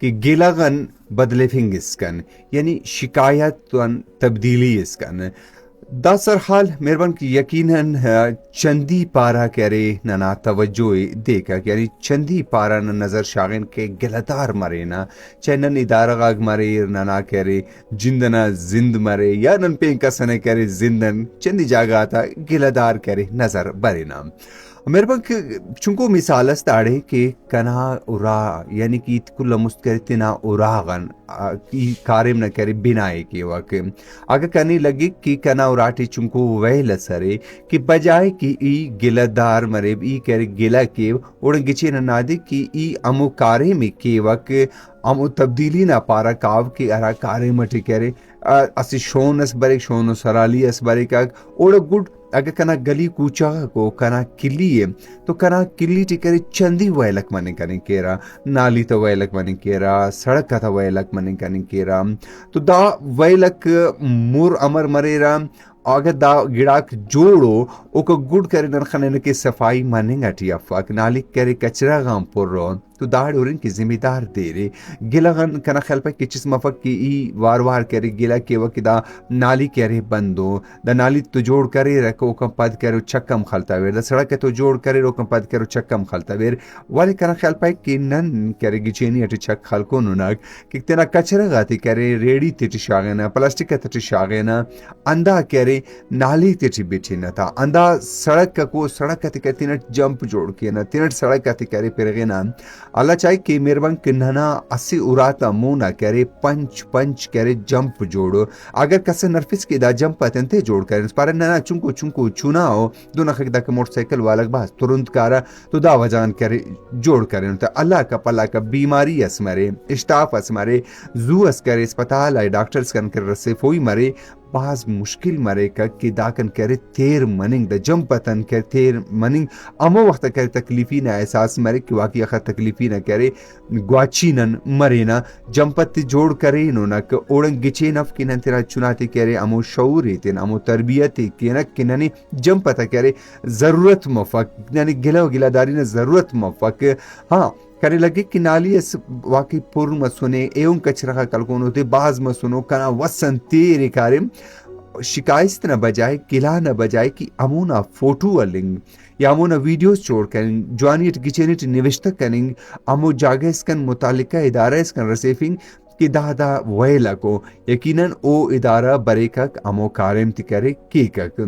کہ گیلاغن بدلے فنگ اس کن یعنی شکایت تبدیلی اس کن دا سرحال مہربان کی یقیناً چندی پارا کرے ننا توجہ دیکھا یعنی چندی پارا نظر شاغن کے گلدار مرے نا چنن ادارہ غاگ مرے ننا کرے جندنا زند مرے یا نن پین کسنے کرے زندن چندی جاگا تھا گلدار کرے نظر برے نا مہربان چونکو مثال است آڑے کہ کنا ارا یعنی کہ کل مستقر تنا اراغن کی کارم نہ کرے بنائے کے واقع اگر کنے لگے کہ کنا اراٹی چونکو ویل سرے کہ بجائے کہ ای گلدار مرے ای کرے گلا کے اڑن گچے نہ دے کہ ای امو کارے میں کے واقع امو تبدیلی نہ پارا کاو کے ارا کارے مٹی کرے اسی شون اس برے شون سرالی اس برے کا اوڑ گڈ اگر کنا گلی کوچا کو کنا کلی ہے تو کنا کلی ٹی کرے چندی ویلک منی کنے کیرا نالی تو ویلک منی کیرا سڑک کا تا ویلک منی کنے کیرا تو دا ویلک مور امر مریرا اگر دا گڑاک جوڑو او کو گڈ کرے نرخنے کے صفائی مننگ اٹی افاق نالی کرے کچرا غام پر رو تو داڑ اورن کی ذمہ دار دے رے گلا غن کنا خیال پہ کچھ مفق کی ای وار وار کرے گلا کے وقت دا نالی کرے بندو دا نالی تو جوڑ کرے رکھو کم پد کرو چکم خلتا ویر دا سڑک تو جوڑ کرے رو کم پد کرو چکم خلتا ویر والے کنا خیال پہ کہ نن کرے گچینی اٹی چک خلکو نونک کہ تینا کچرا غاتی کرے ریڑی تیٹی شاغینا پلاسٹک تیٹی شاغینا اندا کرے نالی تیٹی بیٹھی نہ تھا اندا سڑک کو سڑک تی کرتی نٹ جمپ جوڑ کے نا تینٹ سڑک تی کرے پرغینا اللہ چاہے کہ مہربان کنہنا اسی اراتا مونا کرے پنچ کرے جمپ جوڑو اگر کسے نرفس کی دا جمپ اتنتے جوڑ کریں پارا ننا چونکو چونا ہو دو نخک دا کہ موٹر سائیکل والا باز ترنت کارا تو دا وجان کرے جوڑ کریں تو اللہ کا پلا کا بیماری اس مرے اشتاف اس مرے زو اس کرے اسپتال آئے ڈاکٹرز کن کر رسے فوئی مرے بعض مشکل مرے کا کہ داکن کرے تیر مننگ دا جمپتن کرے تیر مننگ امو وقت کرے تکلیفی نہ احساس مرے کہ واقعی اخر تکلیفی نہ کرے گواچینن مرے نا جمپت جوڑ کرے انہوں نا کہ اوڑن گچے نف کی نن تیرا چناتی کرے امو شعوری تین امو تربیتی کینک کہ ننی جمپتا کرے ضرورت مفق یعنی گلا و گلا داری نا ضرورت مفق ہاں کرے لگے کہ نالی اس واقعی پر مسونے ایون کچرہ کلکون ہوتے بعض مسونو کنا وسن تیرے کارم شکایست نہ بجائے گلا نہ بجائے کہ امونا فوٹو النگ یا امونا ویڈیوز چھوڑ کریں جوانیت گچینیت نوشتہ کریں امو جاگہ اس کن متعلقہ ادارہ اس کن رسیفنگ کہ دا ویلہ کو یقیناً او ادارہ بریکک امو کارم تی کرے کیکک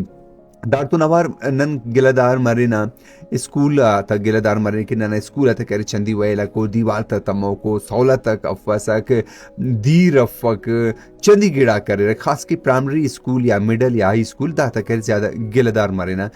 دارتو نوار نن گلدار مرینا اسکول تا گلدار مرنے کی نن اسکول تا کرے چندی ویلا کو دیوال تا تمو کو سولت تک افسک دیر افک چندی گڑا کرے خاص کی پرائمری اسکول یا مڈل یا ہائی اسکول دا تا کرے زیادہ گلدار مرینا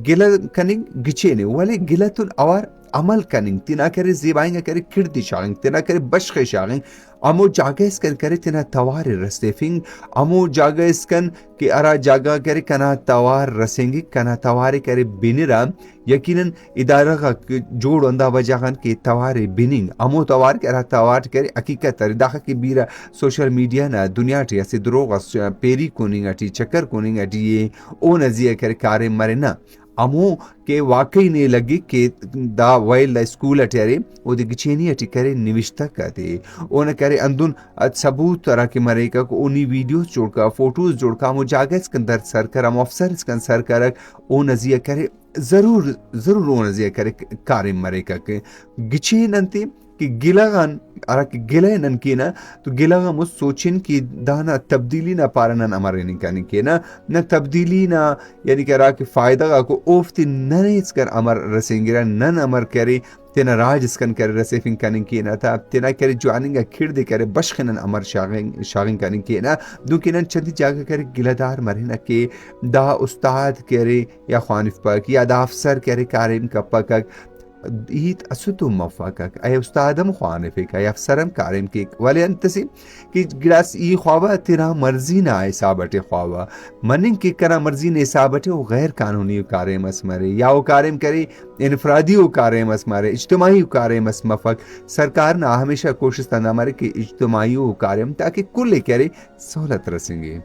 گلا کننگ گچے نے والے گلتن اوار عمل کننگ تینا کرے زیبائنگ کرے کردی شاغنگ تینا کرے بشخ شاغنگ امو جاگہ اس کن کرے تینا توار رسیفنگ امو جاگہ اس کن کہ ارا جاگہ کرے کنا توار رسنگی کنا توار کرے بینرا یقیناً ادارہ کا جوڑ اندہ وجہان کہ توار بیننگ امو توار کرے توار کرے حقیقت داخل کی بیرا سوشل میڈیا نا دنیا ٹی ایسی دروغ پیری کوننگ اٹی چکر کوننگ اٹی یہ او نزیہ کرے کارے مرے نا امو کہ واقعی نہیں لگی کہ دا وائل دا اسکول اٹھیارے او دی گچینی اٹھی کرے نوشتہ کرے او نہ کرے اندون ثبوت طرح کے مرے کا کو انہی ویڈیوز جوڑ کا فوٹوز جوڑ کا امو جاگہ اس کندر سر کر امو افسر اس کن سر کر او نزیہ کرے ضرور او نزیہ کرے کارے مرے کا کہ گچین انتی کہ گلغان ارا کہ گلے نن کی نا تو گلغا مس سوچن کہ دانا تبدیلی نہ پارنن امر نہیں کانی کہ نہ تبدیلی نہ یعنی کہ ارا کہ فائدہ کو اوفتی نن اس کر امر رسنگرا نن امر کرے تینا راج اس کن کرے رسیفنگ کانی کی نا تھا تینا کرے جواننگا کھڑ دے کرے بشخنن امر شاغنگ کانی کی نا دو کہ نن چندی جاگہ کرے گلدار مرنا کہ دا استاد کرے یا خوانف پاک یا دا افسر کرے کاریم کا پاک ایت اسوتو مفاقک ای استادم خوانفک ای افسرم کارم کیک ولی انتسی کہ گلاس ای خوابہ تیرا مرضی نہ حسابت خوابہ مننگ کی کرا مرضی نہ حسابت وہ غیر قانونی کارم اسمرے یا وہ کارم کرے انفرادی وہ کارم اسمرے اجتماعی کارم اسمفق سرکار نہ ہمیشہ کوشش تھا نہ مرے کہ اجتماعی وہ کارم تاکہ کل کرے سہولت رسیں گے